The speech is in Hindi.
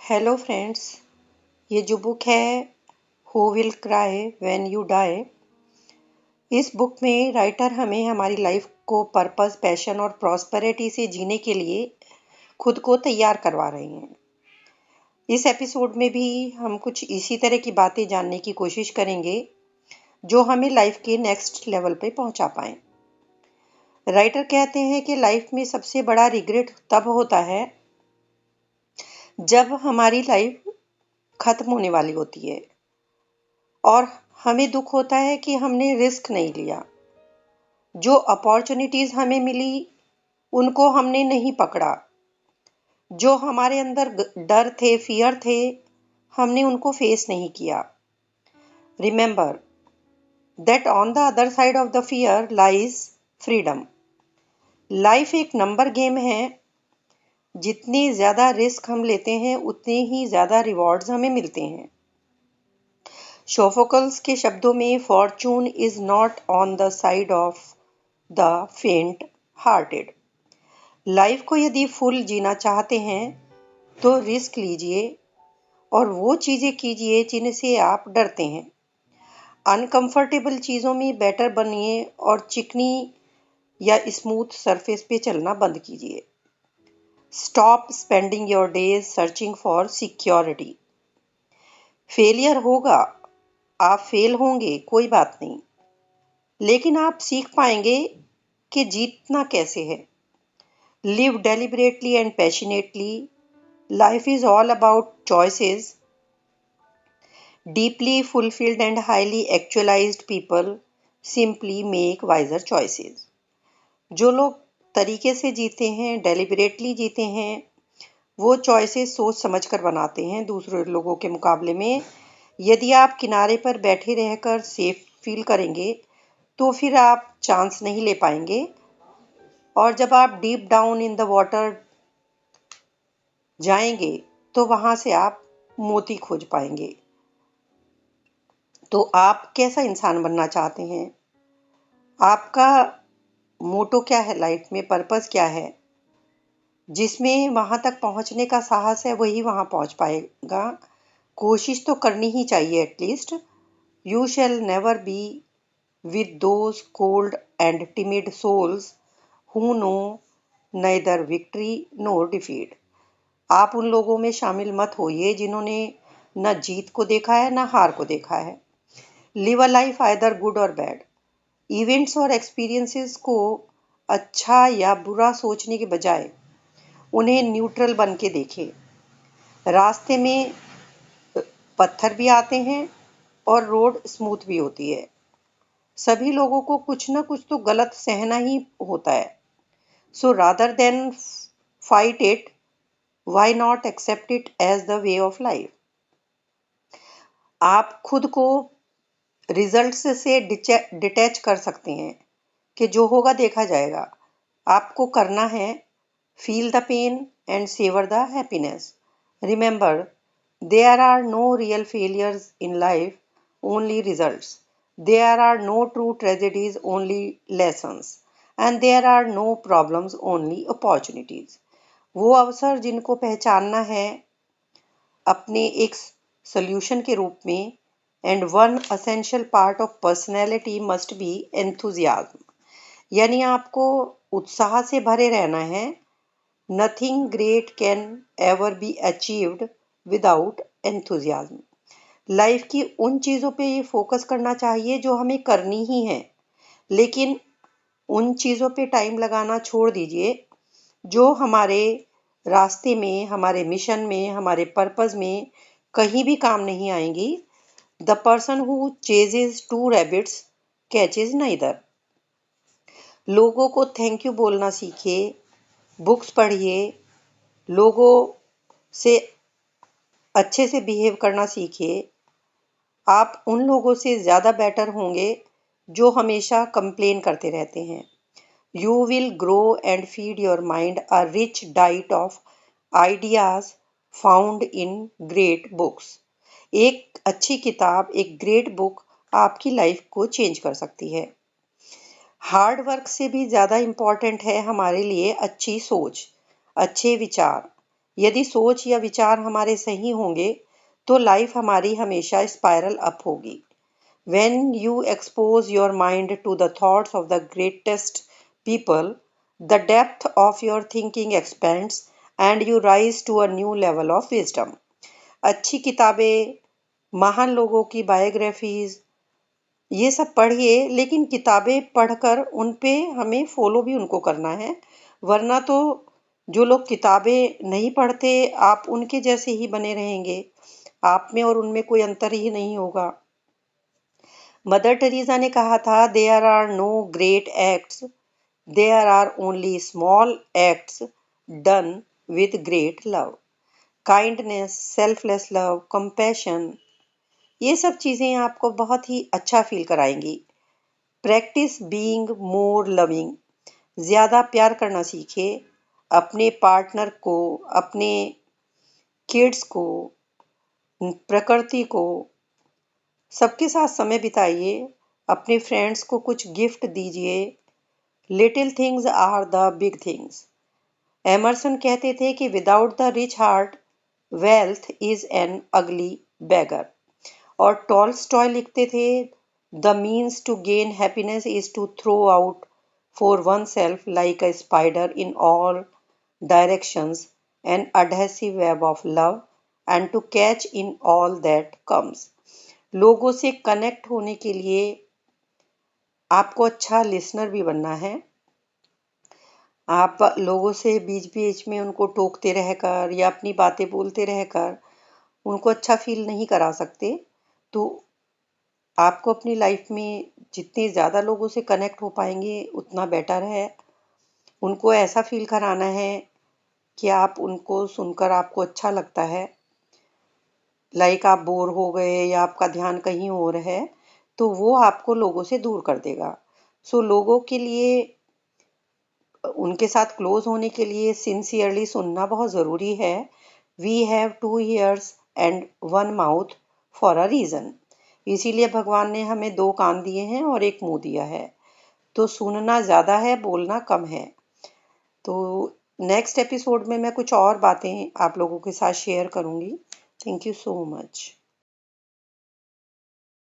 हेलो फ्रेंड्स, ये जो बुक है who will cry when you die, इस बुक में राइटर हमें हमारी लाइफ को पर्पस, पैशन और प्रॉस्पेरिटी से जीने के लिए खुद को तैयार करवा रहे हैं। इस एपिसोड में भी हम कुछ इसी तरह की बातें जानने की कोशिश करेंगे जो हमें लाइफ के नेक्स्ट लेवल पे पहुंचा पाए। राइटर कहते हैं कि लाइफ में सबसे बड़ा रिग्रेट तब होता है जब हमारी लाइफ खत्म होने वाली होती है और हमें दुख होता है कि हमने रिस्क नहीं लिया। जो अपॉर्चुनिटीज हमें मिली उनको हमने नहीं पकड़ा। जो हमारे अंदर डर थे, फियर थे, हमने उनको फेस नहीं किया। Remember that on the other side of the fear lies freedom. Life एक नंबर गेम है। जितनी ज़्यादा रिस्क हम लेते हैं उतने ही ज़्यादा रिवॉर्ड्स हमें मिलते हैं। सोफोकल्स के शब्दों में Fortune is not on the side of the फेंट हार्टेड। लाइफ को यदि फुल जीना चाहते हैं तो रिस्क लीजिए और वो चीज़ें कीजिए जिनसे आप डरते हैं। अनकंफर्टेबल चीज़ों में बेटर बनिए और चिकनी या स्मूथ सरफेस पे चलना बंद कीजिए। Stop spending your days searching for security. Failure होगा, आप फेल होंगे, कोई बात नहीं, लेकिन आप सीख पाएंगे कि जीतना कैसे है। Live deliberately and passionately. Life is all about choices. Deeply fulfilled and highly actualized people simply make wiser choices. जो लोग तरीके से जीते हैं, डेलिबरेटली जीते हैं, वो चॉइसेस सोच समझ कर बनाते हैं दूसरे लोगों के मुकाबले में। यदि आप किनारे पर बैठे रहकर सेफ फील करेंगे तो फिर आप चांस नहीं ले पाएंगे, और जब आप deep down in the water जाएंगे तो वहां से आप मोती खोज पाएंगे। तो आप कैसा इंसान बनना चाहते हैं? आपका मोटो क्या है लाइफ में, पर्पस क्या है? जिसमें वहां तक पहुंचने का साहस है वही वहां पहुंच पाएगा। कोशिश तो करनी ही चाहिए at least. You shall never be with those cold and timid souls who know neither victory nor defeat। आप उन लोगों में शामिल मत होइए जिन्होंने न जीत को देखा है न हार को देखा है। Live a life either good और बैड। इवेंट्स और एक्सपीरियंसेस को अच्छा या बुरा सोचने के बजाय उन्हें न्यूट्रल बन के देखें। रास्ते में पत्थर भी आते हैं और रोड स्मूथ भी होती है। सभी लोगों को कुछ ना कुछ तो गलत सहना ही होता है। So rather than fight it, why not accept it as the way of life. आप खुद को रिजल्ट्स से डिटैच कर सकते हैं कि जो होगा देखा जाएगा। आपको करना है feel the pain and savour the happiness. Remember there are no real failures in life, only results. There are no true tragedies, only lessons. And there are no problems, only opportunities। वो अवसर जिनको पहचानना है अपने एक सॉल्यूशन के रूप में। And one essential part of personality must be enthusiasm. यानी आपको उत्साह से भरे रहना है। Nothing great can ever be achieved without enthusiasm. Life की उन चीज़ों पे ये फोकस करना चाहिए जो हमें करनी ही है, लेकिन उन चीज़ों पे टाइम लगाना छोड़ दीजिए जो हमारे रास्ते में, हमारे मिशन में, हमारे पर्पस में कहीं भी काम नहीं आएंगी। The person who chases two rabbits catches neither. लोगों को थैंक यू बोलना सीखिए, बुक्स पढ़िए, लोगों से अच्छे से बिहेव करना सीखिए। आप उन लोगों से ज़्यादा बेटर होंगे जो हमेशा कंप्लेन करते रहते हैं। You will grow and feed your mind a rich diet of ideas found in great books. एक अच्छी किताब, एक ग्रेट बुक आपकी लाइफ को चेंज कर सकती है। हार्ड वर्क से भी ज़्यादा इम्पॉर्टेंट है हमारे लिए अच्छी सोच, अच्छे विचार। यदि सोच या विचार हमारे सही होंगे तो लाइफ हमारी हमेशा स्पाइरल अप होगी। When you expose your mind to the thoughts of the greatest people, the depth of your thinking expands and you rise to a new level of wisdom. अच्छी किताबें, महान लोगों की बायोग्राफीज, ये सब पढ़िए, लेकिन किताबें पढ़कर उन पे हमें फॉलो भी उनको करना है। वरना तो जो लोग किताबें नहीं पढ़ते, आप उनके जैसे ही बने रहेंगे। आप में और उनमें कोई अंतर ही नहीं होगा। मदर टेरेसा ने कहा था, there are no great acts, there are only small acts done with great love. Kindness, selfless love, compassion, ये सब चीज़ें आपको बहुत ही अच्छा फील कराएंगी। प्रैक्टिस बीइंग मोर लविंग, ज़्यादा प्यार करना सीखिए। अपने पार्टनर को, अपने किड्स को, प्रकृति को, सबके साथ समय बिताइए। अपने फ्रेंड्स को कुछ गिफ्ट दीजिए। Little things are the big things. Emerson कहते थे कि without the rich heart wealth is an ugly beggar. और टॉलस्टॉय लिखते थे, the means to gain happiness is to throw out for oneself like a spider in all directions an adhesive web of love and to catch in all that comes। लोगों से कनेक्ट होने के लिए आपको अच्छा लिसनर भी बनना है। आप लोगों से बीच बीच में उनको टोकते रहकर या अपनी बातें बोलते रहकर उनको अच्छा फील नहीं करा सकते। तो आपको अपनी लाइफ में जितने ज़्यादा लोगों से कनेक्ट हो पाएंगे उतना बेटर है। उनको ऐसा फील कराना है कि आप उनको सुनकर आपको अच्छा लगता है। लाइक आप बोर हो गए या आपका ध्यान कहीं और है, तो वो आपको लोगों से दूर कर देगा। सो लोगों के लिए, उनके साथ क्लोज होने के लिए सिंसियरली सुनना बहुत ज़रूरी है। We have 2 ears and 1 mouth for a reason. इसीलिए भगवान ने हमें 2 कान दिए हैं और 1 मुंह दिया है। तो सुनना ज़्यादा है, बोलना कम है। तो नेक्स्ट एपिसोड में मैं कुछ और बातें आप लोगों के साथ शेयर करूँगी। Thank you so much.